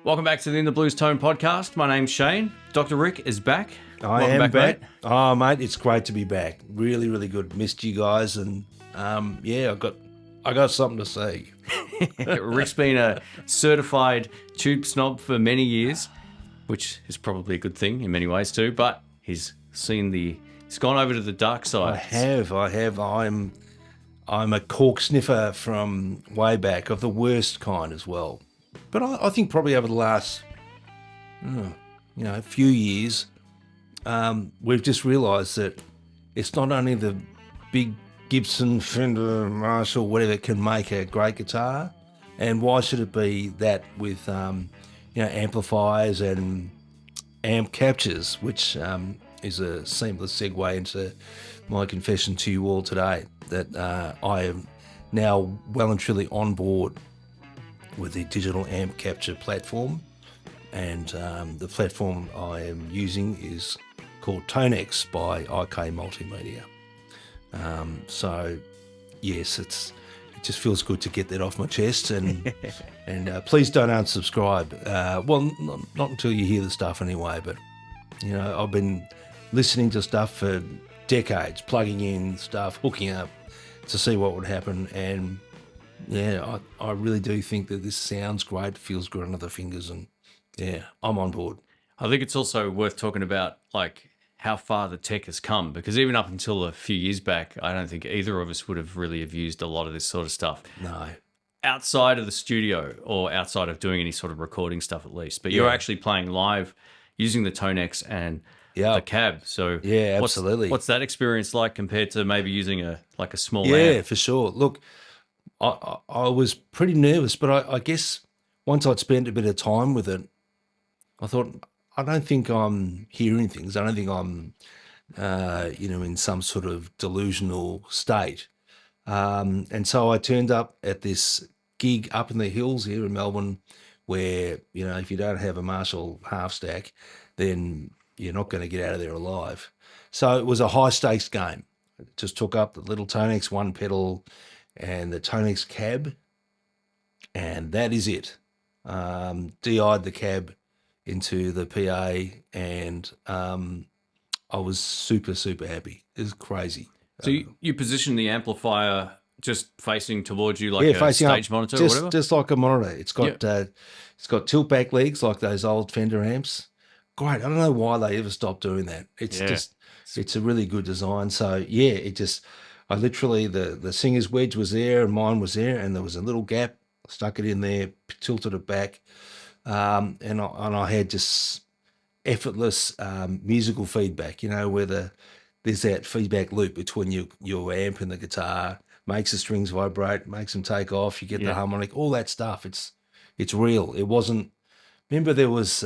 Welcome back to the In the Blues Tone podcast. My name's Shane. Dr. Rick is back. Welcome back, back. mate. Oh, mate, it's great to be back. Really, really good. Missed you guys, and I got something to say. Rick's been a certified tube snob for many years, which is probably a good thing in many ways too. But he's gone over to the dark side. I have. I'm a cork sniffer from way back, of the worst kind as well. But I think probably over the last, few years, we've just realised that it's not only the big Gibson, Fender, Marshall, whatever can make a great guitar, and why should it be that with amplifiers and amp captures, which is a seamless segue into my confession to you all today, that I am now well and truly on board with the digital amp capture platform, and the platform I am using is called ToneX by IK Multimedia. So yes, it just feels good to get that off my chest, and and please don't unsubscribe. Well, not until you hear the stuff anyway. But I've been listening to stuff for decades, plugging in stuff, hooking up to see what would happen, and I really do think that this sounds great, feels good under the fingers, and I'm on board. I think it's also worth talking about like how far the tech has come, because even up until a few years back, I don't think either of us would have really have used a lot of this sort of stuff. No. Outside of the studio or outside of doing any sort of recording stuff at least. But you're actually playing live using the ToneX and the cab. So absolutely. What's that experience like compared to maybe using a small amp? amp? For sure. Look, I was pretty nervous, but I guess once I'd spent a bit of time with it, I thought, I don't think I'm hearing things. I don't think I'm, in some sort of delusional state. And so I turned up at this gig up in the hills here in Melbourne, where, if you don't have a Marshall half stack, then you're not going to get out of there alive. So it was a high stakes game. I just took up the little ToneX one pedal and the ToneX cab, and that is it. DI'd the cab into the PA, and I was super, super happy. It was crazy. So you position the amplifier just facing towards you like a stage up, monitor or whatever? Just like a monitor. It's got tilt back legs like those old Fender amps. Great. I don't know why they ever stopped doing that. It's a really good design. So I literally, the singer's wedge was there and mine was there, and there was a little gap. I stuck it in there, tilted it back, and I had just effortless musical feedback, where there's that feedback loop between your amp and the guitar, makes the strings vibrate, makes them take off, you get the harmonic, all that stuff. It's real. It wasn't, remember there was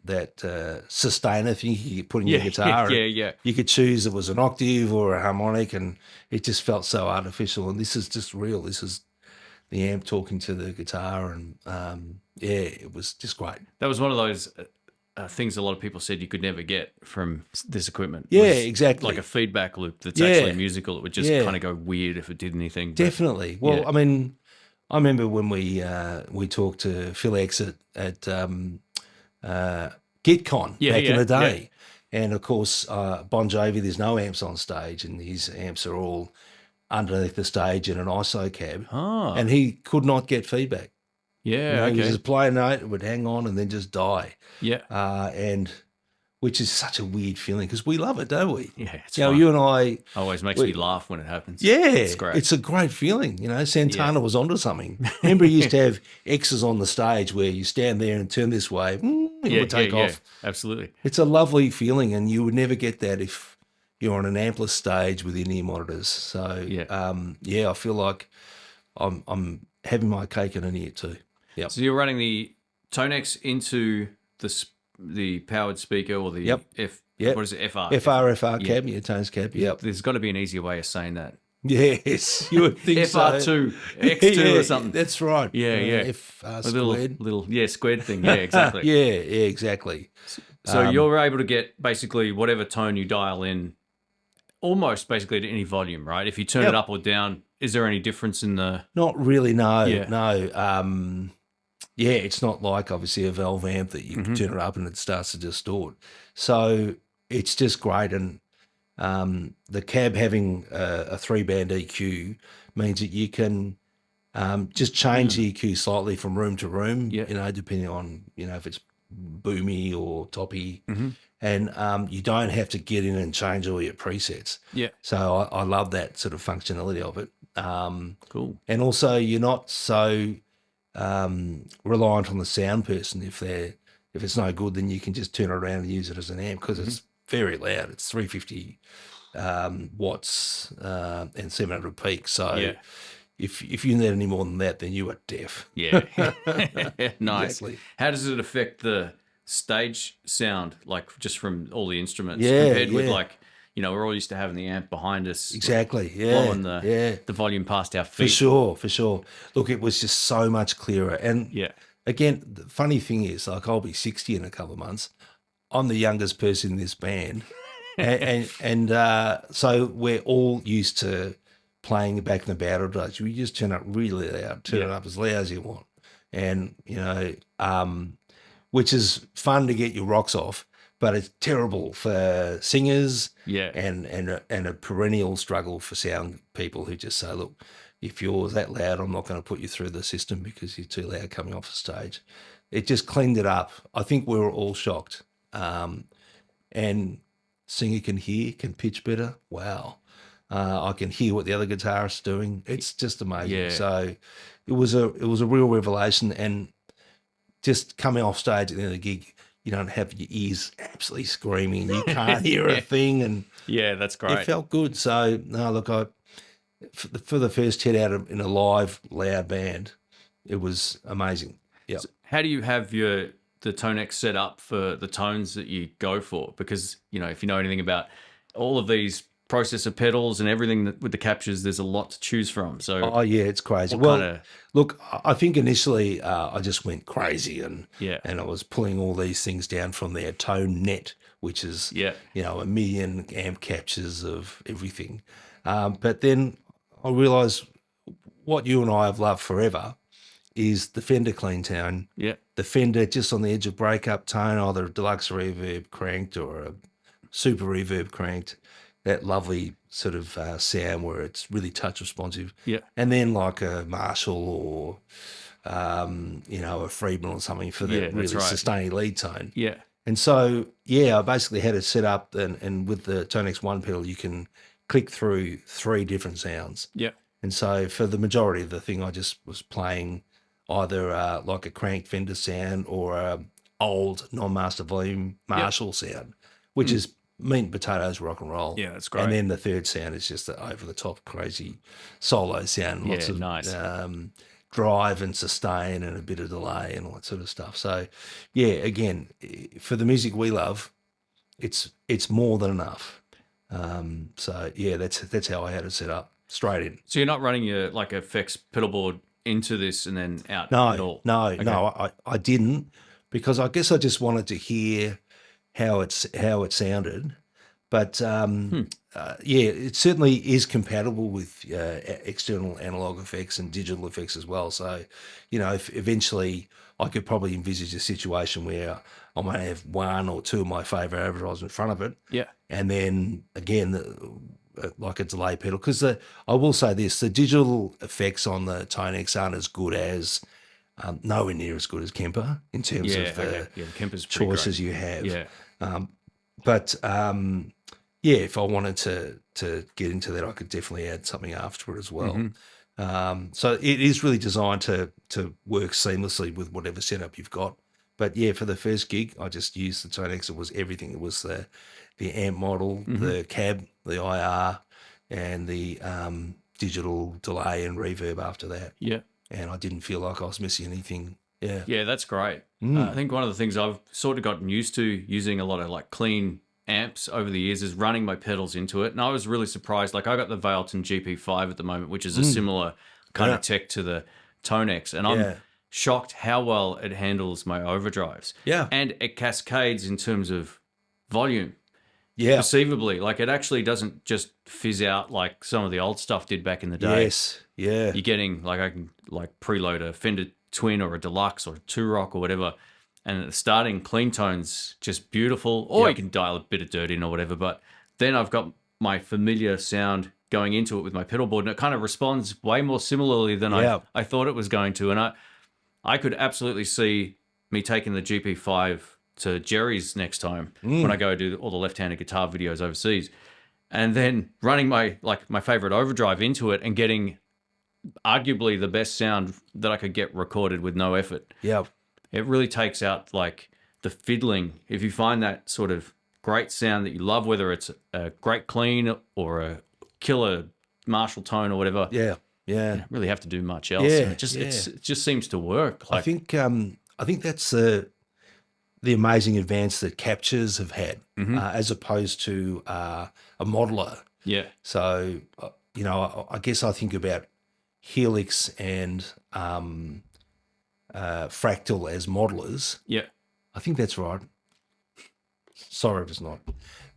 that sustainer thing you could put in your guitar. You could choose it was an octave or a harmonic, and it just felt so artificial. And this is just real. This is the amp talking to the guitar, and it was just great. That was one of those things a lot of people said you could never get from this equipment. Yeah, exactly. Like a feedback loop that's actually musical. It would just kind of go weird if it did anything. Definitely. Well, I mean, I remember when we talked to Phil X at GitCon back in the day. Yeah. And, of course, Bon Jovi, there's no amps on stage, and his amps are all underneath the stage in an ISO cab. Oh. And he could not get feedback. Yeah, He just play a note, it would hang on and then just die. Yeah. And which is such a weird feeling, because we love it, don't we? Yeah, it's fun. You and I... Always makes me laugh when it happens. Yeah. It's great. It's a great feeling. Santana was onto something. Remember, he used to have X's on the stage where you stand there and turn this way, it would take off. Absolutely. It's a lovely feeling, and you would never get that if you're on an ampless stage with in-ear monitors. So, I feel like I'm having my cake and eat it too. Yep. So you're running the ToneX into the powered speaker, or the what is it, FR? FR cab, Tone's cab, yep. There's got to be an easier way of saying that. Yes, you would think FR2, so. X2 or something. That's right. Yeah. FR squared. Little squared thing. Yeah, exactly. exactly. So you're able to get basically whatever tone you dial in, almost basically to any volume, right? If you turn it up or down, is there any difference in the... Not really, no. Yeah. No. Yeah, it's not like obviously a valve amp that you can turn it up and it starts to distort. So it's just great. And the cab having a 3-band EQ means that you can just change the EQ slightly from room to room, Yeah. depending on, if it's boomy or toppy. And you don't have to get in and change all your presets. Yeah. So I love that sort of functionality of it. Cool. And also you're not so reliant on the sound person. If it's no good, then you can just turn it around and use it as an amp because it's very loud. It's 350 watts and 700 peak. So if you need any more than that, then you are deaf. Yeah. Nice. Exactly. How does it affect the stage sound, like just from all the instruments Yeah, compared with yeah. like, we're all used to having the amp behind us. Exactly. Yeah. Blowing the volume past our feet. For sure. Look, it was just so much clearer. And Yeah. again, the funny thing is, like, I'll be 60 in a couple of months. I'm the youngest person in this band. and so we're all used to playing back in the battle days. We just turn up really loud, turn it up as loud as you want. And, which is fun to get your rocks off, but it's terrible for singers and a perennial struggle for sound people who just say, look, if you're that loud, I'm not going to put you through the system because you're too loud coming off the stage. It just cleaned it up. I think we were all shocked. And singer can pitch better. Wow. I can hear what the other guitarist's doing. It's just amazing. Yeah. So it was a real revelation. And just coming off stage at the end of the gig, you don't have your ears absolutely screaming. You can't hear a thing. And yeah, that's great. It felt good. So, no, look, for the first hit out in a live, loud band, it was amazing. Yeah. So how do you have the ToneX set up for the tones that you go for? Because, if you know anything about all of these processor pedals and everything with the captures, there's a lot to choose from. So, oh yeah, it's crazy. Well, look, I think initially I just went crazy and I was pulling all these things down from their ToneNet, which is a million amp captures of everything. But then I realised what you and I have loved forever is the Fender clean tone. Yeah, the Fender just on the edge of breakup tone, either a deluxe reverb cranked or a super reverb cranked. That lovely sort of sound where it's really touch responsive. Yeah. And then like a Marshall or, a Friedman or something for that really sustained lead tone. Yeah. And so, I basically had it set up and with the ToneX One pedal, you can click through 3 different sounds. Yeah. And so for the majority of the thing, I just was playing either like a cranked Fender sound or a old non-master volume Marshall sound, which is meat and potatoes rock and roll. Yeah, that's great. And then the third sound is just the over-the-top crazy solo sound. Lots of nice. Drive and sustain and a bit of delay and all that sort of stuff. So, again, for the music we love, it's more than enough. That's how I had it set up, straight in. So you're not running your like effects pedal board into this and then out at all? No, I didn't, because I guess I just wanted to hear how it sounded, but it certainly is compatible with external analog effects and digital effects as well. So, if eventually I could probably envisage a situation where I might have 1 or 2 of my favourite overdrives in front of it, and then again like a delay pedal. Because I will say this: the digital effects on the ToneX aren't as good as. Nowhere near as good as Kemper in terms of the Kemper's choices great. you have. Yeah. If I wanted to get into that, I could definitely add something after it as well. So it is really designed to work seamlessly with whatever setup you've got. But for the first gig, I just used the ToneX. It was everything. It was the amp model, the cab, the IR, and the digital delay and reverb after that. Yeah. And I didn't feel like I was missing anything. Yeah. Yeah, that's great. I think one of the things I've sort of gotten used to using a lot of like clean amps over the years is running my pedals into it. And I was really surprised. Like I got the Veilton GP5 at the moment, which is a similar kind of tech to the ToneX. And I'm shocked how well it handles my overdrives. Yeah. And it cascades in terms of volume. Yeah. Perceivably. Like it actually doesn't just fizz out like some of the old stuff did back in the day. Yes. Yeah. You're getting like I can like preload a Fender twin or a deluxe or a two rock or whatever. And at the starting, clean tones, just beautiful. Or you can dial a bit of dirt in or whatever. But then I've got my familiar sound going into it with my pedal board, and it kind of responds way more similarly than I thought it was going to. And I could absolutely see me taking the GP5 to Jerry's next time when I go do all the left-handed guitar videos overseas, and then running my favorite overdrive into it and getting arguably the best sound that I could get recorded with no effort. Yeah. It really takes out like the fiddling. If you find that sort of great sound that you love, whether it's a great clean or a killer Marshall tone or whatever, you don't really have to do much else. Yeah, And it just seems to work. Like, I think that's the amazing advance that captures have had, as opposed to a modeler. Yeah. So I guess I think about Helix and Fractal as modelers. Yeah. I think that's right. Sorry if it's not.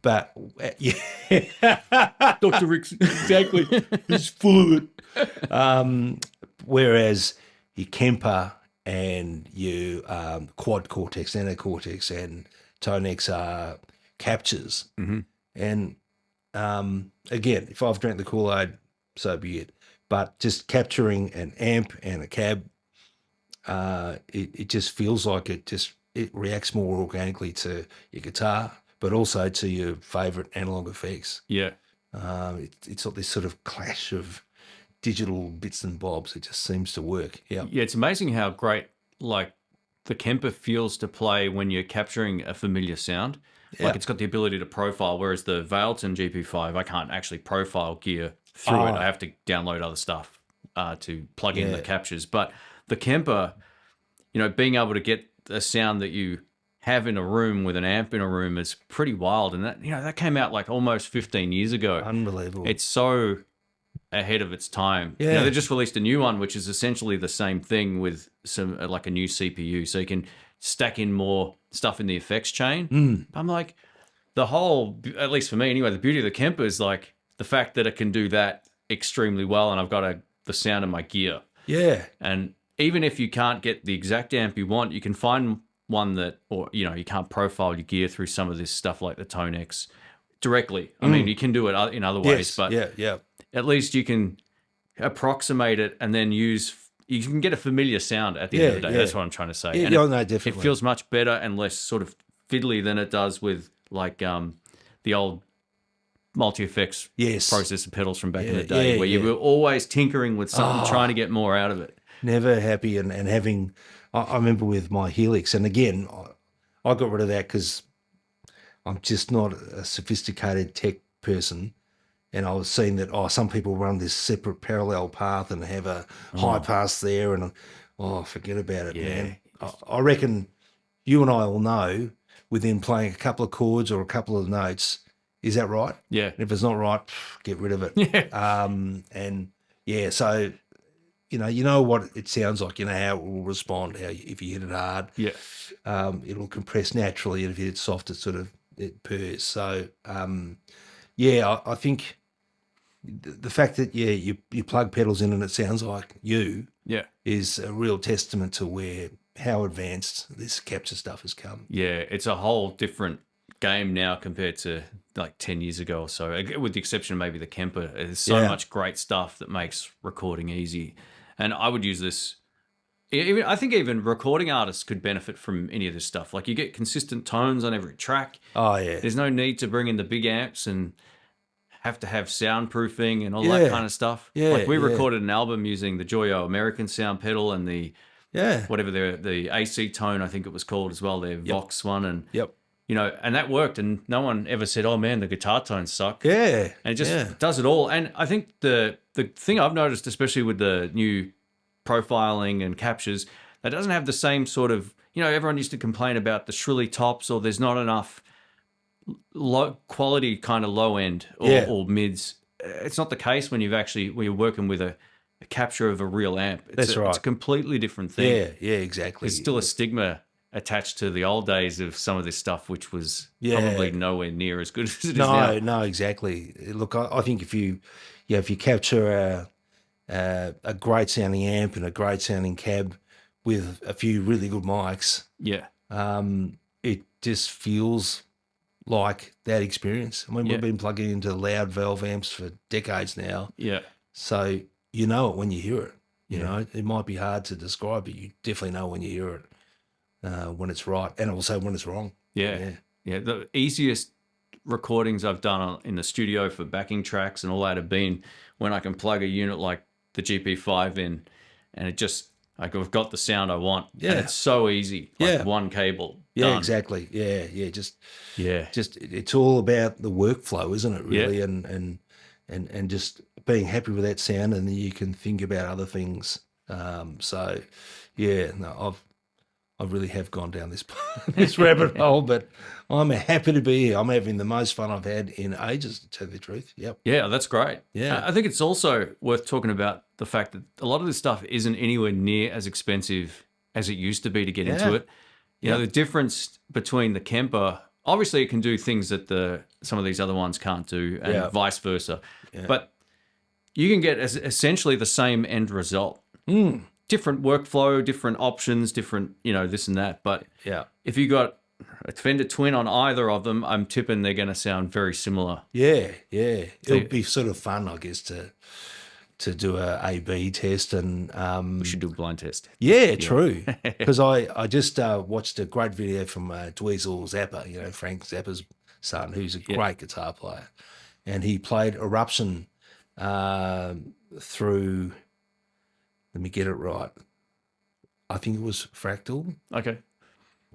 But yeah, Dr. Ricks, exactly. it's full of it. Whereas your Kemper and your quad cortex, nano cortex, and ToneX are captures. And again, if I've drank the Kool-Aid, so be it. But just capturing an amp and a cab, it just feels like it reacts more organically to your guitar, but also to your favourite analog effects. Yeah. It's not this sort of clash of digital bits and bobs. It just seems to work. Yeah. Yeah, it's amazing how great like the Kemper feels to play when you're capturing a familiar sound. Yeah. Like it's got the ability to profile, whereas the Veilton GP5, I can't actually profile gear through it. I have to download other stuff to plug in the captures. But the Kemper, being able to get a sound that you have in a room with an amp in a room is pretty wild. And that came out like almost 15 years ago. Unbelievable. It's so ahead of its time. Yeah. They just released a new one, which is essentially the same thing with some like a new CPU. So you can stack in more stuff in the effects chain. I'm like, the whole, at least for me anyway, the beauty of the Kemper is like the fact that it can do that extremely well, and I've got the sound of my gear. Yeah. And even if you can't get the exact amp you want, you can find one that, or you can't profile your gear through some of this stuff like the ToneX directly. I mean, you can do it in other ways, but at least you can approximate it and then you can get a familiar sound at the end of the day. That's what I'm trying to say. Yeah, and no, definitely. It feels much better and less sort of fiddly than it does with like the old multi-effects processor pedals from back in the day, where you were always tinkering with something, trying to get more out of it. Never happy and having, I remember with my Helix, and again, I got rid of that because I'm just not a sophisticated tech person. And I was seeing that, some people run this separate parallel path and have a high pass there, and forget about it, man. I reckon you and I will know within playing a couple of chords or a couple of notes, is that right? Yeah. And if it's not right, get rid of it. Yeah. So you know what it sounds like, how it will respond, if you hit it hard. Yeah. It'll compress naturally, and if you hit it soft, it purrs. So, I think the fact that you plug pedals in and it sounds like you is a real testament to how advanced this capture stuff has come. Yeah, it's a whole different game now compared to like 10 years ago or so, with the exception of maybe the Kemper. There's so much great stuff that makes recording easy. And I would use this. I think even recording artists could benefit from any of this stuff. Like you get consistent tones on every track. Oh, yeah. There's no need to bring in the big amps and have to have soundproofing and all that kind of stuff. Yeah, like we recorded an album using the Joyo American sound pedal and the whatever the AC Tone, I think it was called as well, their Vox one. And and that worked, and no one ever said, "Oh man, the guitar tones suck." Yeah, and it just does it all. And I think the thing I've noticed, especially with the new profiling and captures, that doesn't have the same sort of, everyone used to complain about the shrilly tops, or there's not enough low quality kind of low end or mids. It's not the case when you're working with a capture of a real amp. It's a completely different thing. Yeah, exactly. There's still a stigma attached to the old days of some of this stuff, which was probably nowhere near as good as it is now. No, exactly. Look, I think if you capture a great sounding amp and a great sounding cab with a few really good mics, Yeah. it just feels like that experience. I mean, Yeah. we've been plugging into loud valve amps for decades now, Yeah. so you know it when you hear it. You Yeah. know, it might be hard to describe, but you definitely know when you hear it, when it's right, and also when it's wrong. Yeah. Yeah. The easiest recordings I've done in the studio for backing tracks and all that have been when I can plug a unit like the GP5 in, and it just, like, I've got the sound I want. Yeah. And it's so easy. Like Yeah. one cable. Yeah, done. exactly. Yeah. Just Yeah. it's all about the workflow, isn't it? Really, Yeah. and just being happy with that sound, and then you can think about other things. So, yeah, no, I really have gone down this this rabbit hole, but I'm happy to be here. I'm having the most fun I've had in ages, to tell you the truth. Yep. Yeah, that's great. Yeah. I think it's also worth talking about the fact that a lot of this stuff isn't anywhere near as expensive as it used to be to get into it. You know, the difference between the Kemper, obviously it can do things that some of these other ones can't do, and vice versa. But you can get essentially the same end result. Different workflow, different options, different, this and that. But if you got a Fender Twin on either of them, I'm tipping they're going to sound very similar. Yeah. It'll be sort of fun, I guess, to do a A/B test, and We should do a blind test. yeah, true. Because I just watched a great video from Dweezil Zappa, Frank Zappa's son, who's a great guitar player, and he played Eruption through. Let me get it right. I think it was Fractal. Okay.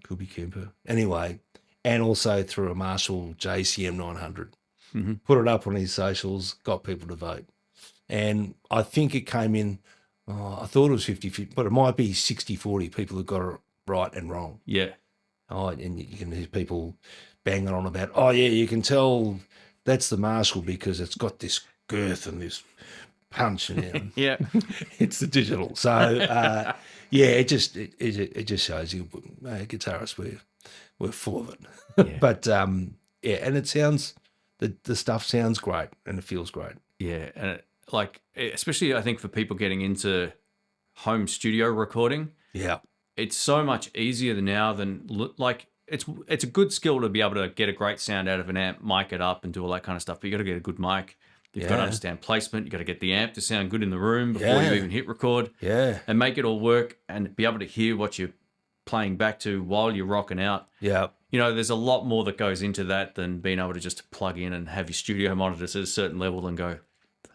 Could be Kemper. Anyway, and also through a Marshall JCM 900. Put it up on his socials, got people to vote. And I think it came in, I thought it was 50-50, but it might be 60-40 people who got it right and wrong. Yeah. Oh, and you can hear people banging on about, oh, yeah, you can tell that's the Marshall because it's got this girth and this punch in it. Yeah. It's the digital. So, yeah, it just shows you, guitarists, we're full of it. Yeah. But, yeah, and it sounds, the stuff sounds great and it feels great. Yeah. And especially I think for people getting into home studio recording, Yeah. it's so much easier now than it's a good skill to be able to get a great sound out of an amp, mic it up and do all that kind of stuff. But you got to get a good mic. You've got to understand placement. You got to get the amp to sound good in the room before you even hit record. Yeah. And make it all work and be able to hear what you're playing back to while you're rocking out. Yeah. There's a lot more that goes into that than being able to just plug in and have your studio monitors at a certain level and go,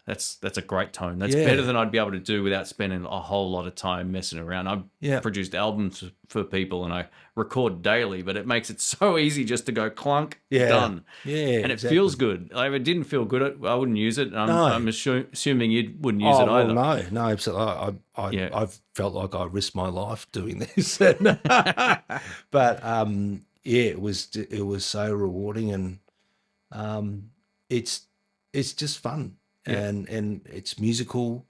that's a great tone. That's better than I'd be able to do without spending a whole lot of time messing around. I've produced albums for people and I record daily, but it makes it so easy just to go clunk, done. Yeah. And it feels good. Like, if it didn't feel good, I wouldn't use it. I'm assuming you wouldn't use it either. No, absolutely. I've felt like I risked my life doing this. But it was so rewarding, and it's just fun. And it's musical.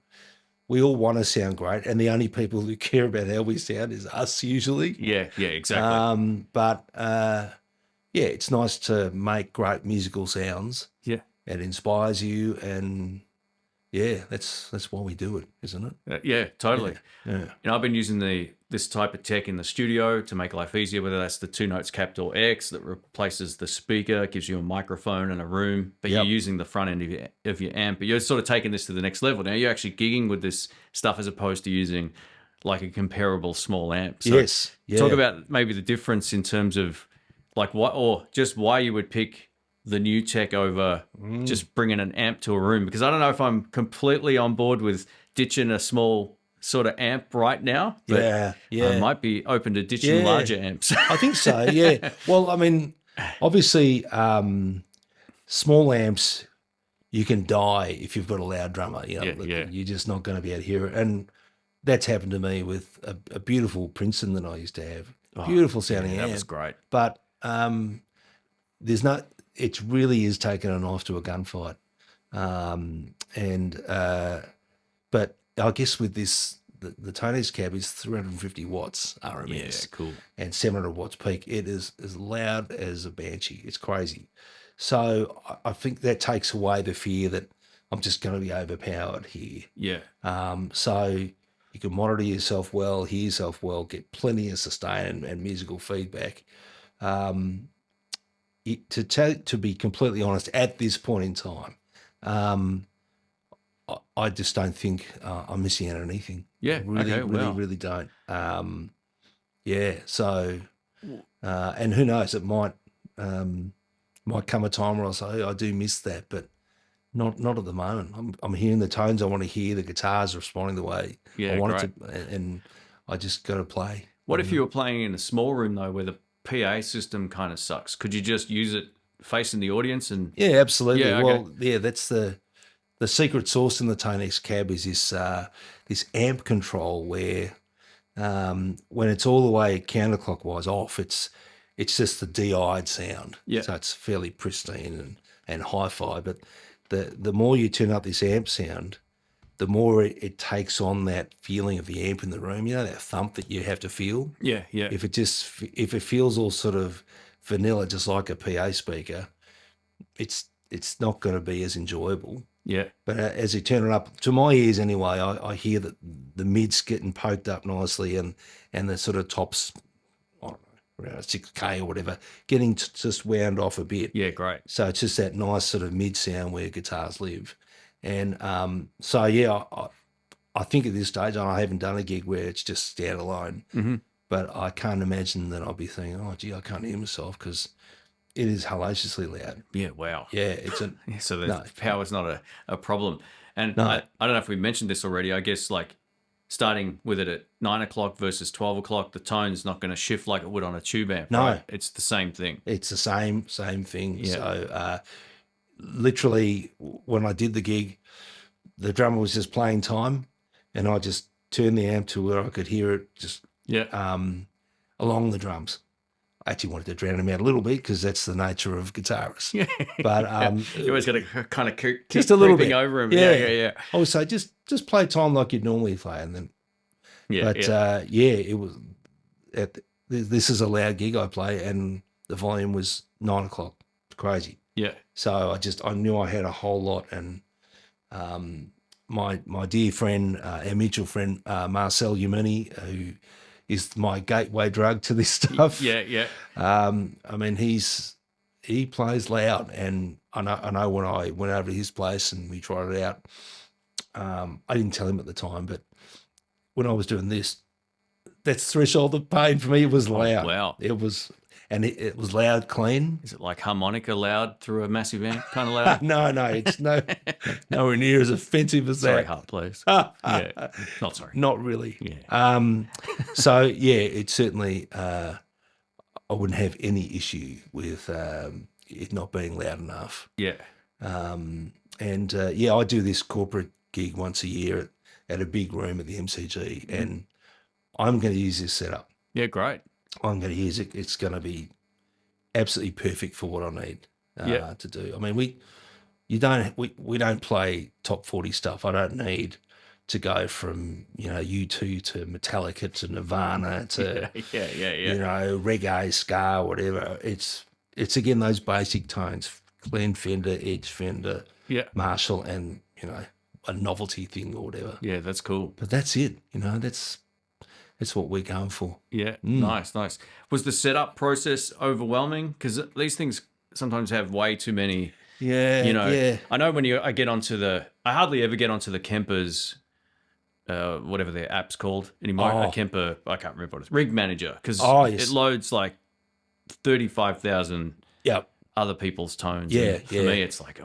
We all want to sound great, and the only people who care about how we sound is us usually. Yeah, exactly. But it's nice to make great musical sounds. Yeah, it inspires you, and that's why we do it, isn't it? Yeah, totally. Yeah. I've been using this type of tech in the studio to make life easier, whether that's the 2-Notes Captor X that replaces the speaker, gives you a microphone and a room, but you're using the front end of your amp. But you're sort of taking this to the next level. Now you're actually gigging with this stuff as opposed to using like a comparable small amp. So yes. Yeah. Talk about maybe the difference in terms of like what, or just why you would pick the new tech over just bringing an amp to a room, because I don't know if I'm completely on board with ditching a small sort of amp right now. But I might be open to ditching larger amps. I think so. Yeah. Well, I mean, obviously, small amps you can die if you've got a loud drummer. You're just not going to be able to hear it, and that's happened to me with a beautiful Princeton that I used to have. Beautiful sounding amp. That was great. But there's not. It really is taking a knife to a gunfight. But I guess with this, the ToneX cab is 350 watts RMS. Yeah, cool. And 700 watts peak. It is as loud as a banshee. It's crazy. So I think that takes away the fear that I'm just going to be overpowered here. Yeah. So You can monitor yourself well, hear yourself well, get plenty of sustain and musical feedback. To be completely honest, at this point in time, I just don't think I'm missing out on anything. Yeah. I really, Okay. really, Wow. really don't. Yeah. So, and who knows? It might come a time where I say I do miss that, but not at the moment. I'm hearing the tones I want to hear. The guitars responding the way Yeah. I want Great. it to, and I just got to play. What if you were playing in a small room though, where the PA system kind of sucks? Could you just use it facing the audience and? Yeah, absolutely. Yeah, okay. Well, yeah, that's the secret sauce in the ToneX cab is this amp control where when it's all the way counterclockwise off, it's just the DI'd sound. Yeah. So it's fairly pristine and hi-fi. But the more you turn up this amp sound, the more it takes on that feeling of the amp in the room. You know, that thump that you have to feel. Yeah. Yeah. If it feels all sort of vanilla, just like a PA speaker, it's not going to be as enjoyable. Yeah. But as you turn it up, to my ears anyway, I hear that the mid's getting poked up nicely and the sort of tops, I don't know, around 6K or whatever, getting just wound off a bit. Yeah. Great. So it's just that nice sort of mid sound where guitars live. And so, yeah, I think at this stage, I haven't done a gig where it's just standalone, but I can't imagine that I'll be thinking, oh, gee, I can't hear myself because it is hellaciously loud. Yeah. Wow. Yeah, it's a So the power's not a problem. And No. I don't know if we mentioned this already. I guess like starting with it at 9 o'clock versus 12 o'clock, the tone's not going to shift like it would on a tube amp. No. Right? It's the same thing. It's the same thing. Yeah. So literally when I did the gig, the drummer was just playing time and I just turned the amp to where I could hear it just Yeah. along the drums. I actually wanted to drown him out a little bit because that's the nature of guitarists. Yeah. But You always got to kind of keep just a little creeping bit over him. Yeah. Yeah. I would say just play time like you'd normally play, and then. Yeah. But yeah. it was. This is a loud gig I play, and the volume was 9 o'clock. It's crazy. Yeah. So I knew I had a whole lot, and my dear friend, our mutual friend, Marcel Umini, who is my gateway drug to this stuff. Yeah. I mean, he plays loud, and I know when I went over to his place and we tried it out, I didn't tell him at the time, but when I was doing this, that's threshold of pain for me. It was loud. Wow. It was, and it was loud, clean. Is it like harmonica loud through a massive amp kind of loud? No, it's nowhere near as offensive as Sorry, that. Hart, please. Yeah. Not sorry. Not really. Yeah. So yeah, it certainly. I wouldn't have any issue with it not being loud enough. Yeah. I do this corporate gig once a year at a big room at the MCG, and I'm going to use this setup. Yeah, great. I'm going to use it. It's going to be absolutely perfect for what I need to do. I mean, we don't play top 40 stuff. I don't need to go from U2 to Metallica to Nirvana to reggae, ska, whatever. It's again those basic tones: clean Fender, Edge Fender, Marshall, and a novelty thing or whatever. Yeah, that's cool. But that's it. That's what we're going for. Yeah, nice. Was the setup process overwhelming? Because these things sometimes have way too many. Yeah, I know when I hardly ever get onto the Kemper's, whatever their app's called anymore. A Kemper, I can't remember what it's, Rig Manager, because it loads like 35,000 other people's tones. Yeah, and for me, it's like,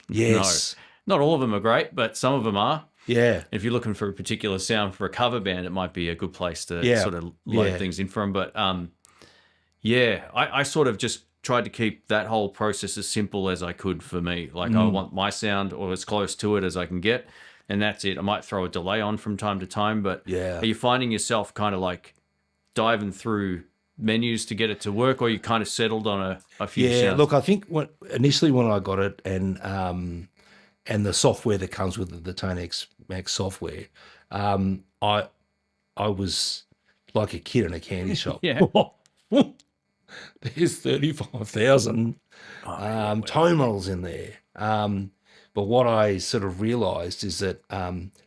yes. No. Not all of them are great, but some of them are. Yeah. If you're looking for a particular sound for a cover band, it might be a good place to sort of load things in from. But I sort of just tried to keep that whole process as simple as I could for me. Like I want my sound or as close to it as I can get, and that's it. I might throw a delay on from time to time, but are you finding yourself kind of like diving through menus to get it to work, or you kind of settled on a few sounds? Yeah, look, I think initially when I got it and the software that comes with the ToneX Max software, I was like a kid in a candy shop. There's 35,000 tone models in there. But what I sort of realised is that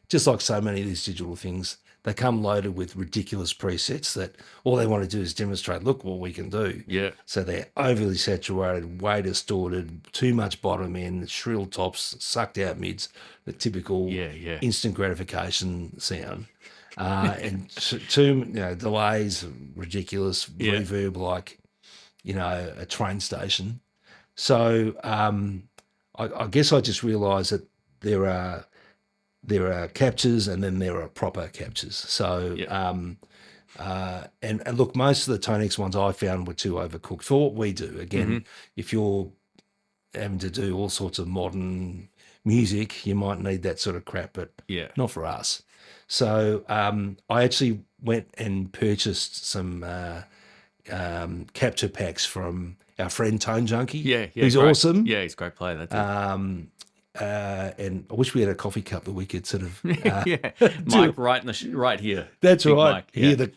just like so many of these digital things, they come loaded with ridiculous presets that all they want to do is demonstrate, look what we can do. Yeah. So they're overly saturated, way distorted, too much bottom end, shrill tops, sucked out mids, the typical instant gratification sound. And too, delays, ridiculous, reverb like, a train station. So I guess I just realised that there are captures and then there are proper captures. So and look, most of the ToneX ones I found were too overcooked for what we do. Again, if you're having to do all sorts of modern music, you might need that sort of crap, but not for us. So I actually went and purchased some capture packs from our friend Tone Junkie. He's great. awesome. Yeah, he's a great player. That's and I wish we had a coffee cup that we could sort of Mike right here. That's Big right. Mike, Hear the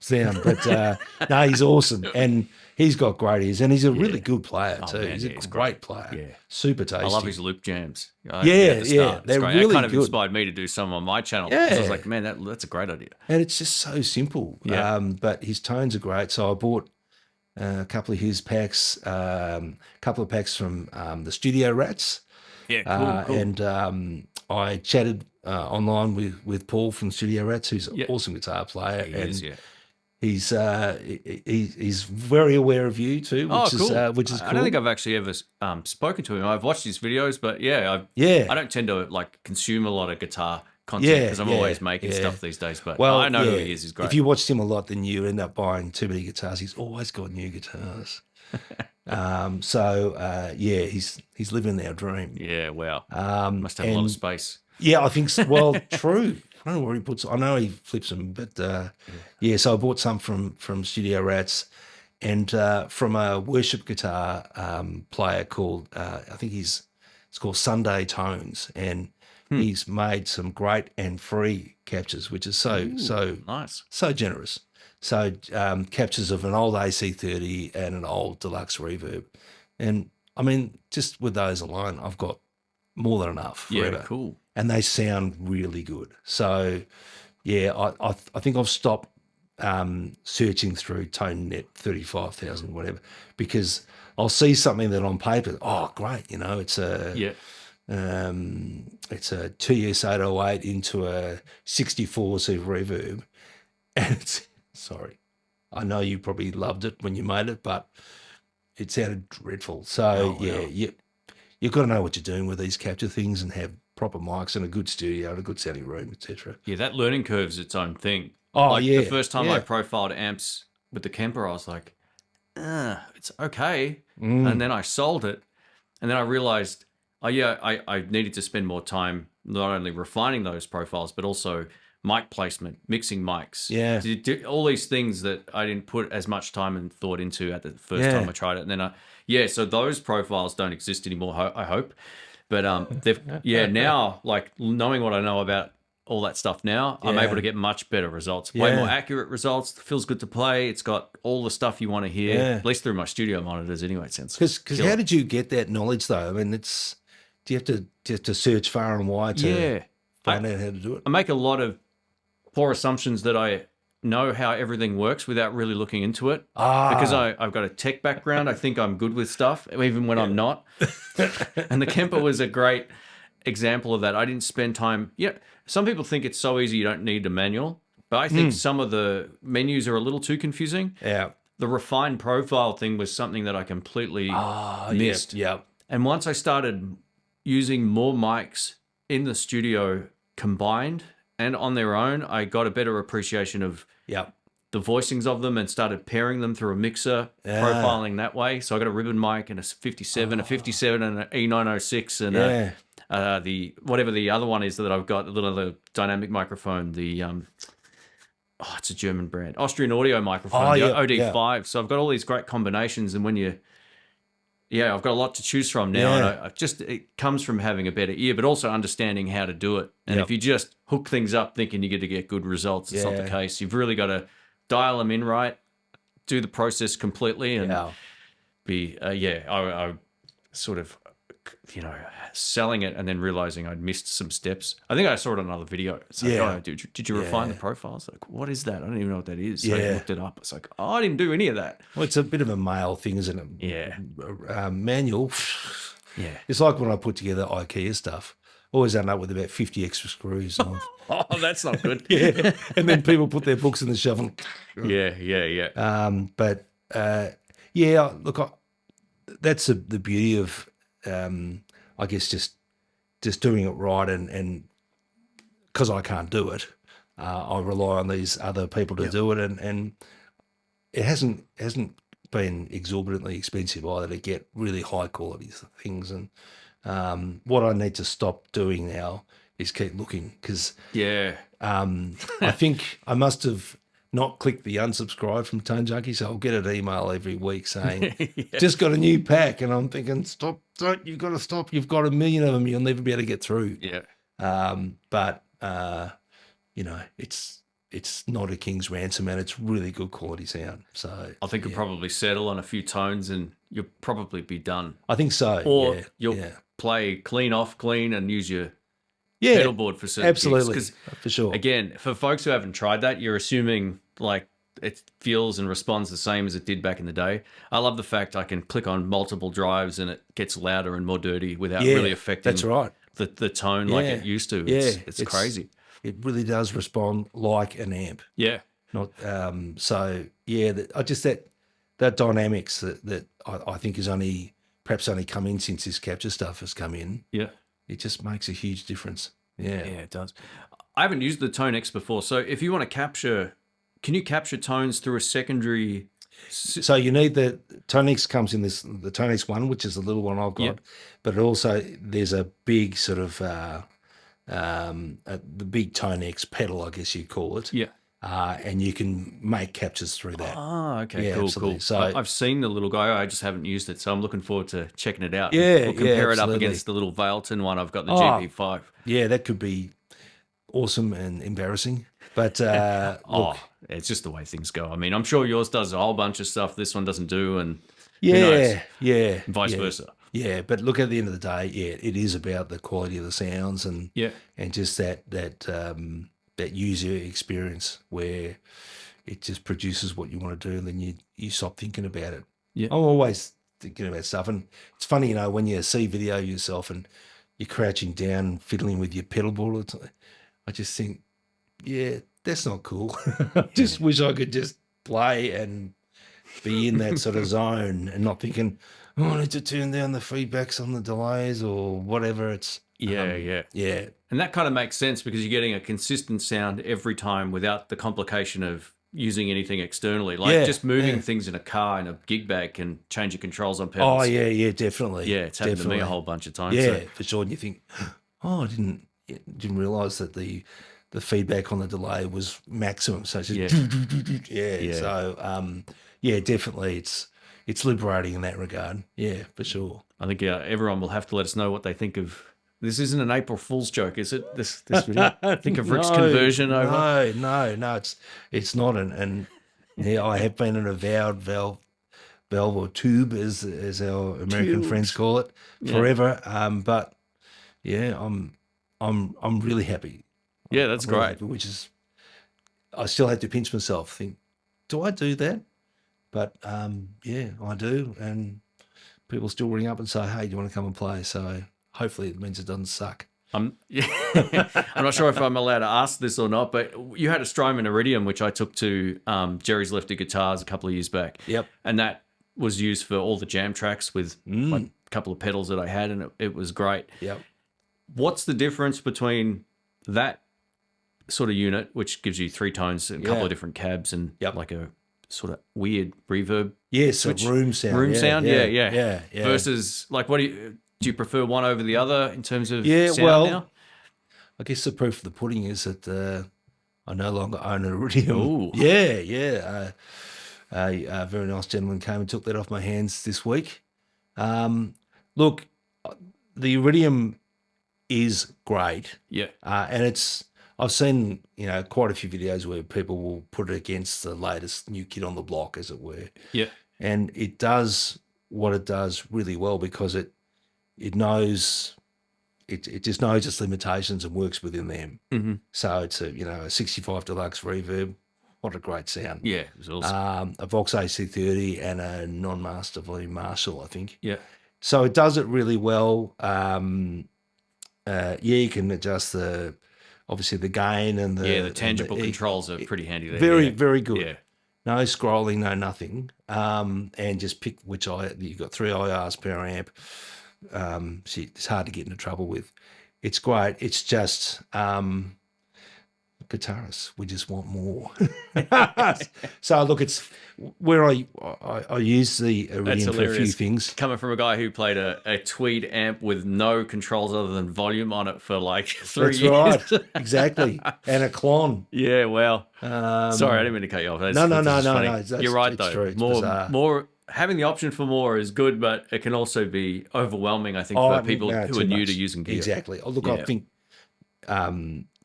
sound, but no, he's awesome, and he's got great ears, and he's a really good player too. Man, he's a great player. Yeah, super tasty. I love his loop jams. They're really that kind of good. Inspired me to do some on my channel. Yeah, I was like, man, that's a great idea. And it's just so simple. Yeah. But his tones are great. So I bought a couple of his packs, a couple of packs from the Studio Rats. Yeah, cool. And I chatted online with Paul from Studio Rats, who's an awesome guitar player. He's very aware of you too, which is cool. I don't think I've actually ever spoken to him. I've watched his videos, but I don't tend to like consume a lot of guitar content because I'm always making stuff these days. But I know who he is. He's great. If you watched him a lot, then you end up buying too many guitars. He's always got new guitars. He's living our dream. Yeah, wow. Must have a lot of space. Yeah, I think so. Well, true. I don't know where he puts. I know he flips them, but so I bought some from Studio Rats, and from a worship guitar player called I think it's called Sunday Tones, and he's made some great and free captures, which is so nice, so generous. So captures of an old AC30 and an old deluxe reverb, and I mean, just with those alone, I've got more than enough forever. Yeah, cool. And they sound really good. So, I think I've stopped searching through ToneNet 35,000 whatever, because I'll see something that on paper, great, it's a it's a TS 808 into a 64 seat reverb, and it's sorry, I know you probably loved it when you made it, but it sounded dreadful. So you've got to know what you're doing with these capture things and have proper mics and a good studio and a good sounding room, etc. Yeah, that learning curve's its own thing. The first time I profiled amps with the Kemper, I was like, it's okay. And then I sold it. And then I realized, I needed to spend more time not only refining those profiles, but also mic placement, mixing mics. Yeah. All these things that I didn't put as much time and thought into at the first time I tried it. And then so those profiles don't exist anymore, I hope. But now, like, knowing what I know about all that stuff now, I'm able to get much better results, way more accurate results. It feels good to play. It's got all the stuff you want to hear, at least through my studio monitors anyway. It sounds because how did you get that knowledge though? I mean, do you have to search far and wide to find out how to do it? I make a lot of poor assumptions that I know how everything works without really looking into it. Because I've got a tech background, I think I'm good with stuff, even when I'm not. And the Kemper was a great example of that. I didn't spend time. Some people think it's so easy you don't need a manual, but I think some of the menus are a little too confusing. Yeah. The refined profile thing was something that I completely missed. Yeah. And once I started using more mics in the studio combined and on their own, I got a better appreciation of the voicings of them and started pairing them through a mixer, profiling that way. So I got a ribbon mic and a 57, a 57 and an E906 and the whatever the other one is that I've got, a little dynamic microphone, the it's a German brand, Austrian audio microphone, the OD5. Yeah. So I've got all these great combinations, and when I've got a lot to choose from now. And it comes from having a better ear, but also understanding how to do it. And if you just hook things up thinking you're going to get good results, it's not the case. You've really got to dial them in right, do the process completely, and I sort of selling it and then realizing I'd missed some steps. I think I saw it on another video. It's like, Yeah. oh, did you refine the profiles? Like, what is that? I don't even know what that is. So I Yeah. looked it up. It's like, oh, I didn't do any of that. Well, it's a bit of a male thing, isn't it? Yeah. Manual. Yeah. It's like when I put together IKEA stuff. Always end up with about 50 extra screws. Oh, that's not good. Yeah. And then people put their books in the shelf. Yeah. But yeah, look, that's the beauty of, I guess, just doing it right. And because I can't do it, I rely on these other people to do it. And it hasn't been exorbitantly expensive either to get really high quality things. And what I need to stop doing now is keep looking, because I think I must have not clicked the unsubscribe from Tone Junkie, so I'll get an email every week saying, just got a new pack, and I'm thinking, stop, you've got to stop. You've got 1 million of them. You'll never be able to get through. Yeah. But it's not a king's ransom, and it's really good quality sound. So I think you'll probably settle on a few tones and you'll probably be done. I think so. Or you'll play clean and use your pedal board for certain absolutely, gigs. for sure. Again, for folks who haven't tried that, you're assuming like it feels and responds the same as it did back in the day. I love the fact I can click on multiple drives and it gets louder and more dirty without really affecting that's right. the tone like it used to. It's crazy. It really does respond like an amp. Yeah. Not so yeah. That dynamics that I think is perhaps only come in since this capture stuff has come in. Yeah. It just makes a huge difference. Yeah. Yeah, it does. I haven't used the ToneX before, so if you want to capture, can you capture tones through a secondary? So you need the ToneX comes in the ToneX one, which is the little one I've got, but also there's a big sort of the big ToneX pedal, I guess you'd call it. Yeah. And you can make captures through that. Ah, okay, Yeah, cool. absolutely. So I've seen the little guy. I just haven't used it, so I'm looking forward to checking it out. Yeah, we'll compare it up absolutely. against the little Veilton one. I've got the GP5. Yeah, that could be awesome and embarrassing. But look, it's just the way things go. I mean, I'm sure yours does a whole bunch of stuff this one doesn't do, and yeah, and vice versa. Yeah, but look, at the end of the day, it is about the quality of the sounds and just that user experience where it just produces what you want to do, and then you stop thinking about it. Yeah, I'm always thinking about stuff, and it's funny, when you see video of yourself and you're crouching down, fiddling with your pedal board. I just think, that's not cool. I just wish I could just play and be in that sort of zone and not thinking, I need to turn down the feedbacks on the delays or whatever. It's yeah. And that kind of makes sense because you're getting a consistent sound every time without the complication of using anything externally. Like just moving things in a car in a gig bag can change your controls on pedals. Oh, yeah, definitely. Yeah, it's happened to me a whole bunch of times. Yeah, for sure. And you think, I didn't realise that the feedback on the delay was maximum. So it's just, So, definitely it's liberating in that regard. Yeah, for sure. I think everyone will have to let us know what they think of. This isn't an April Fool's joke, is it? This video? Think of Rick's conversion over. No, it's not. And I have been an avowed valve or tube, as our American friends call it, forever. But I'm really happy. Yeah, that's great. Happy, which is, I still had to pinch myself. Think, do I do that? But I do, and people still ring up and say, "Hey, do you want to come and play?" So hopefully it means it doesn't suck. I'm not sure if I'm allowed to ask this or not, but you had a Strymon Iridium, which I took to Jerry's Lifted Guitars a couple of years back. Yep. And that was used for all the jam tracks with a couple of pedals that I had, and it was great. Yep. What's the difference between that sort of unit, which gives you 3 tones and a couple of different cabs and like a sort of weird reverb? Yes, a room sound. Room sound, yeah. Versus, like, what do you prefer one over the other in terms of sound now? I guess the proof of the pudding is that I no longer own an Iridium. Ooh. Yeah. A very nice gentleman came and took that off my hands this week. Look, the Iridium is great. Yeah. And I've seen, quite a few videos where people will put it against the latest new kid on the block, as it were. Yeah. And it does what it does really well because it knows it just knows its limitations and works within them. Mm-hmm. So it's a 65 Deluxe reverb. What a great sound. Yeah, it was awesome. A Vox AC30 and a non-master volume Marshall, I think. Yeah. So it does it really well. You can adjust obviously the gain and the tangible controls are pretty handy there. Very, very good. Yeah. No scrolling, no nothing. And just pick you've got 3 IRs per amp. So it's hard to get into trouble with. It's great. It's just guitarists, we just want more. So look, it's where I use the Iridium for a few things. Coming from a guy who played a Tweed amp with no controls other than volume on it for like 3 years. That's right, exactly. And a Klon. Yeah, well, sorry, I didn't mean to cut you off. No. You're right though. True. More having the option for more is good, but it can also be overwhelming. I think for people who are new to using gear. Exactly. Oh, look, I think.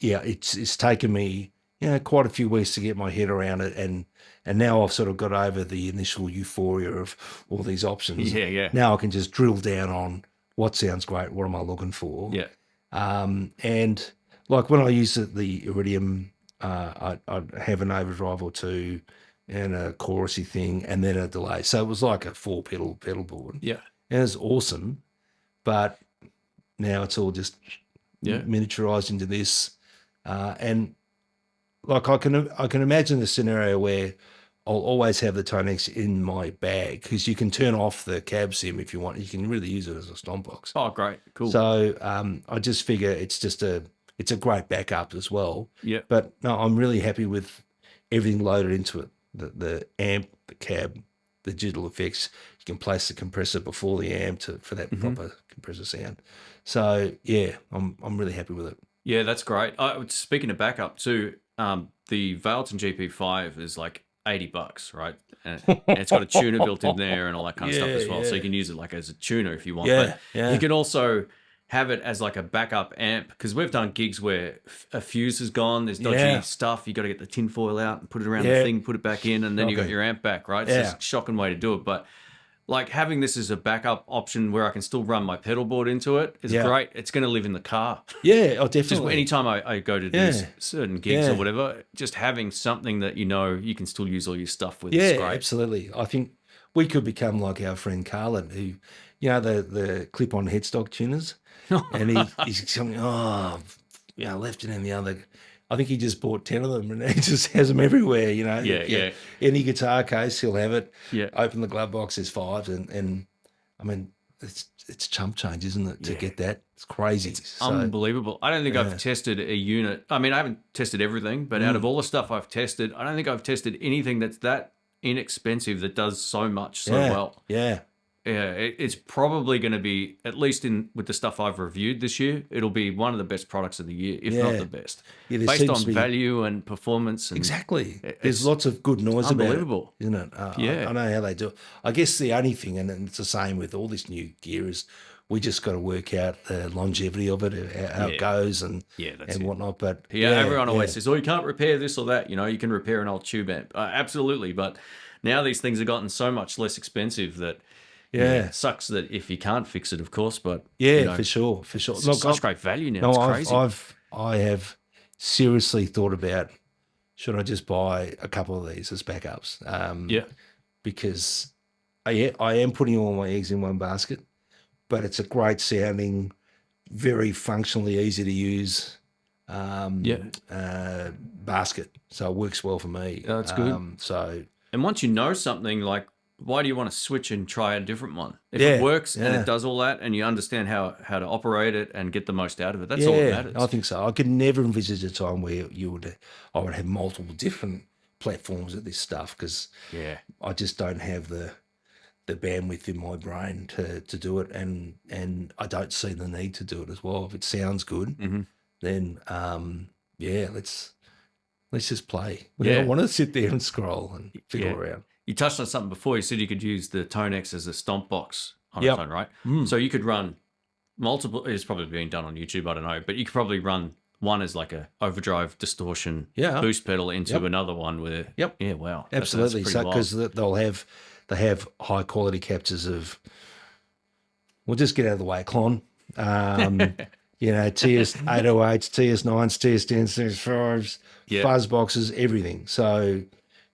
It's taken me, quite a few weeks to get my head around it, and now I've sort of got over the initial euphoria of all these options. Yeah. Now I can just drill down on what sounds great, what am I looking for. Yeah. And like when I use the Iridium, I'd have an overdrive or two and a chorusy thing and then a delay. So it was like a 4-pedal board. Yeah. And it's awesome, but now it's all just miniaturized into this. And like I can imagine a scenario where I'll always have the ToneX in my bag because you can turn off the cab sim if you want. You can really use it as a stomp box. Oh, great, cool. So I just figure it's a great backup as well. Yeah. But no, I'm really happy with everything loaded into it. The amp, the cab, the digital effects. You can place the compressor before the amp for that proper compressor sound. So yeah, I'm really happy with it. Yeah, that's great. Speaking of backup too, the Veilton GP5 is like $80, right? And it's got a tuner built in there and all that kind of stuff as well. So you can use it like as a tuner if you want. But you can also have it as like a backup amp because we've done gigs where a fuse is gone, there's dodgy stuff, you got to get the tinfoil out and put it around the thing, put it back in, and then you got your amp back, right? It's a shocking way to do it. But like having this as a backup option where I can still run my pedal board into it is great. It's going to live in the car. Yeah, definitely. Just anytime I go to do certain gigs or whatever, just having something that you can still use all your stuff with is great. Absolutely. I think we could become like our friend Carlin, who, the clip-on headstock tuners, and he's coming, left and then the other. I think he just bought 10 of them and he just has them everywhere, Yeah. Any guitar case, he'll have it. Yeah. Open the glove box, there's 5. And I mean, it's chump change, isn't it, to get that? It's crazy. It's unbelievable. I don't think I've tested a unit. I mean, I haven't tested everything, but out of all the stuff I've tested, I don't think I've tested anything that's that inexpensive that does so much so well. Yeah. Yeah, it's probably going to be, at least with the stuff I've reviewed this year, it'll be one of the best products of the year, if not the best. Yeah, based on value and performance. And exactly. There's lots of good noise unbelievable. About it, isn't it? I know how they do it. I guess the only thing, and it's the same with all this new gear, is we just got to work out the longevity of it, how it goes and whatnot. But everyone always says, you can't repair this or that. You can repair an old tube amp. Absolutely. But now these things have gotten so much less expensive that it sucks that if you can't fix it, of course, but for sure. Look, such great value now. It's crazy. I have seriously thought about, should I just buy a couple of these as backups? Because I am putting all my eggs in one basket, but it's a great sounding, very functionally easy to use basket, so it works well for me. That's good. And once you know something, like, why do you want to switch and try a different one? If it works and it does all that and you understand how to operate it and get the most out of it, that's all that matters. I think so. I could never envisage a time where I would have multiple different platforms of this stuff because I just don't have the bandwidth in my brain to do it, and I don't see the need to do it as well. If it sounds good, then let's just play. We don't want to sit there and scroll and fiddle around. You touched on something before. You said you could use the ToneX as a stomp box on its own, right? So you could run multiple. It's probably being done on YouTube. I don't know, but you could probably run one as like a overdrive distortion boost pedal into another one with wow, absolutely. So because they have high quality captures of We'll just get out of the way, Clon. You know, TS808s, TS9s, TS10s, TS5s, fuzz boxes, everything. So,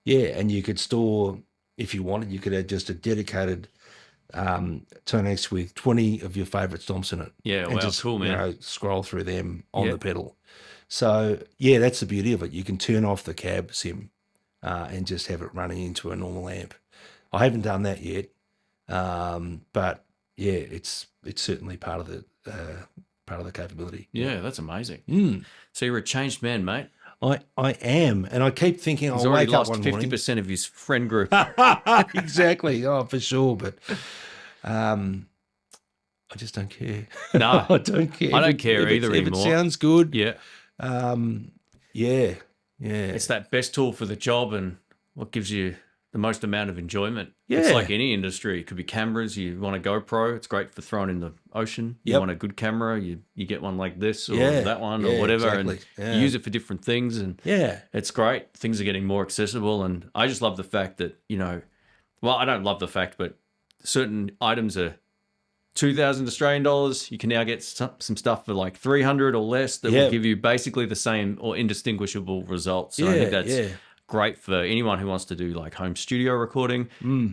yeah, and you could store, if you wanted, you could have just a dedicated ToneX with 20 of your favourite stomps in it. Yeah, and wow, just, cool, man. You know, scroll through them on the pedal. So, yeah, that's the beauty of it. You can turn off the cab sim and just have it running into a normal amp. I haven't done that yet, but, yeah, it's certainly part of the capability. Yeah, that's amazing. So you're a changed man, mate. I am, and I keep thinking He's I'll already wake up lost one 50% of his friend group. morning. Exactly. Oh, for sure. But I just don't care. No, I don't care. I don't care either if anymore. It sounds good. Yeah. Yeah. It's that best tool for the job and what gives you the most amount of enjoyment. Yeah. It's like any industry. It could be cameras. You want a GoPro. It's great for throwing in the ocean. You want a good camera. You get one like this or that one or whatever. Exactly. And you use it for different things. And it's great. Things are getting more accessible. And I just love the fact that, you know, well, I don't love the fact, but certain items are 2,000 Australian dollars. You can now get some stuff for like 300 or less that will give you basically the same or indistinguishable results. So I think that's great for anyone who wants to do like home studio recording.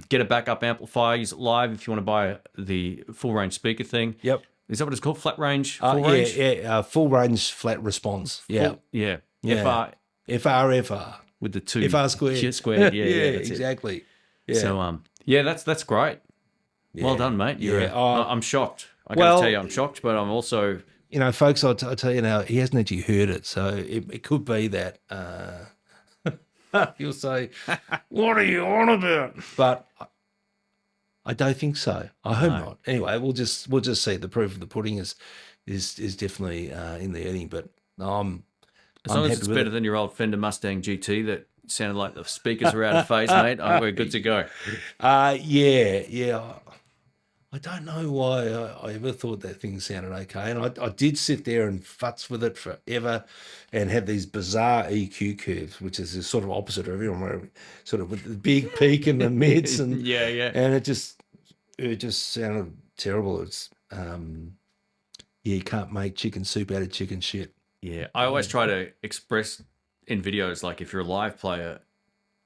Get a backup amplifier, use it live if you want to buy the full range speaker thing. Yep. Is that what it's called? Flat range? Full range? Yeah. Full range flat response. Yeah. FR. With the two. FR squared. Shit squared. Yeah, that's exactly. Yeah. So, that's great. Yeah. Well done, mate. I'm shocked. I got to tell you, I'm shocked, but I'm also... You know, folks, I'll tell you now, he hasn't actually heard it, so it could be that you'll say, what are you on about? But I don't think so. I hope not. Anyway, we'll just see. The proof of the pudding is definitely in the eating, but as long as it's better than your old Fender Mustang GT that sounded like the speakers were out of phase, mate, we're good to go. Yeah. I don't know why I ever thought that thing sounded okay. And I did sit there and futz with it forever and have these bizarre EQ curves, which is the sort of opposite of everyone, where sort of with the big peak and the mids. And And it just sounded terrible. It's, you can't make chicken soup out of chicken shit. Yeah, I always try to express in videos, like if you're a live player,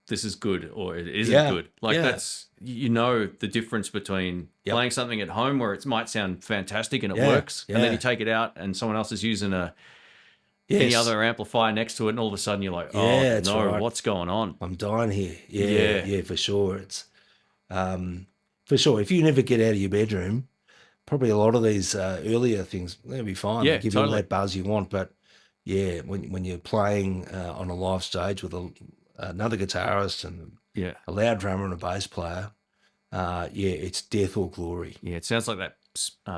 this is good or it isn't good. Like that's, you know, the difference between playing something at home where it might sound fantastic and it works, and then you take it out and someone else is using any other amplifier next to it, and all of a sudden you're like, oh no, what's going on? I'm dying here. Yeah, for sure. It's for sure. If you never get out of your bedroom, probably a lot of these earlier things, they'll be fine. Yeah, they'll give you all that buzz you want, but yeah, when you're playing on a live stage with another guitarist and a loud drummer and a bass player, it's death or glory. Yeah, it sounds like that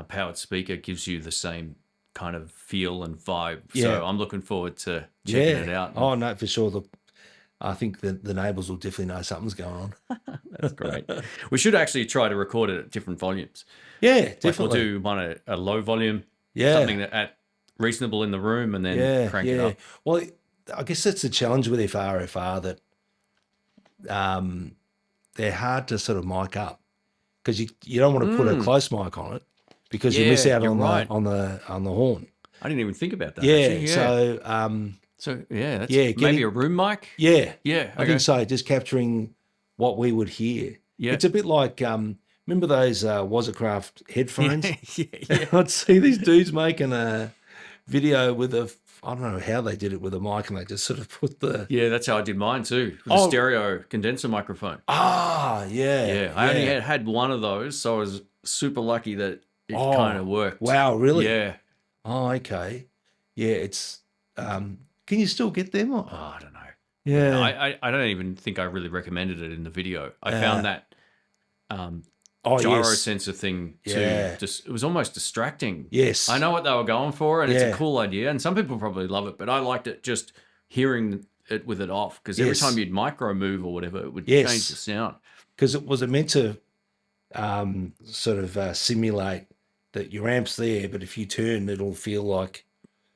powered speaker gives you the same kind of feel and vibe. So I'm looking forward to checking it out. Oh, no, for sure. I think the neighbours will definitely know something's going on. That's great. We should actually try to record it at different volumes. Yeah, like definitely. We'll do one at a low volume, something that at reasonable in the room, and then crank it up. Well, I guess that's the challenge with FR that they're hard to sort of mic up because you don't want to put a close mic on it because you miss out on the horn. I didn't even think about that. So that's maybe a room mic. Yeah, okay. I think so. Just capturing what we would hear. Yeah, it's a bit like remember those Wazacraft headphones? I'd see these dudes making a video with I don't know how they did it with a mic, and they just sort of put the... Yeah, that's how I did mine too, with a stereo condenser microphone. Ah, yeah. I only had one of those, so I was super lucky that it kind of worked. Wow, really? Yeah. Oh, okay. Yeah, it's... can you still get them? Or? Oh, I don't know. Yeah. I don't even think I really recommended it in the video. I found that... gyro sensor thing too. Just it was almost distracting. Yes, I know what they were going for, and it's a cool idea, and some people probably love it, but I liked it just hearing it with it off, because every time you'd micro move or whatever, it would change the sound. Because it meant to sort of simulate that your amp's there, but if you turn, it'll feel like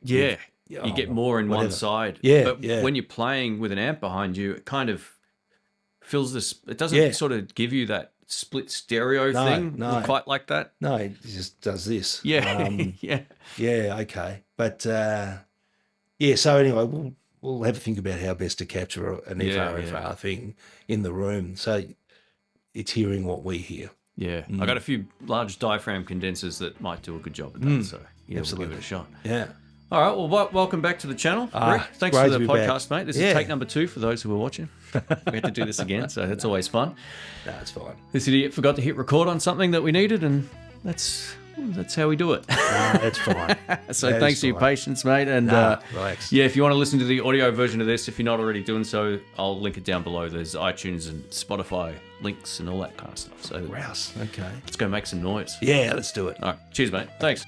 you get more in one side. But when you're playing with an amp behind you, it kind of fills this. It doesn't sort of give you that split stereo No, thing. no. Not quite like that. No, it just does this. Yeah, yeah. Yeah, okay. But, yeah, so anyway, we'll have a think about how best to capture an FR thing in the room. So it's hearing what we hear. Yeah, I got a few large diaphragm condensers that might do a good job at that. So yeah, Absolutely. we'll give it a shot. Yeah. All right, well, welcome back to the channel, Rick. Thanks great for to the be back. podcast, mate. This is take number 2 for those who are watching. We had to do this again, so that's always fun. No, it's fine. This idiot forgot to hit record on something that we needed, and that's how we do it. No, that's fine. So thanks for your patience, mate. And relax. yeah, if you want to listen to the audio version of this, if you're not already doing so, I'll link it down below. There's iTunes and Spotify links and all that kind of stuff. So Rouse. Okay. let's go make some noise. Yeah, let's do it. All right, cheers, mate. Thanks.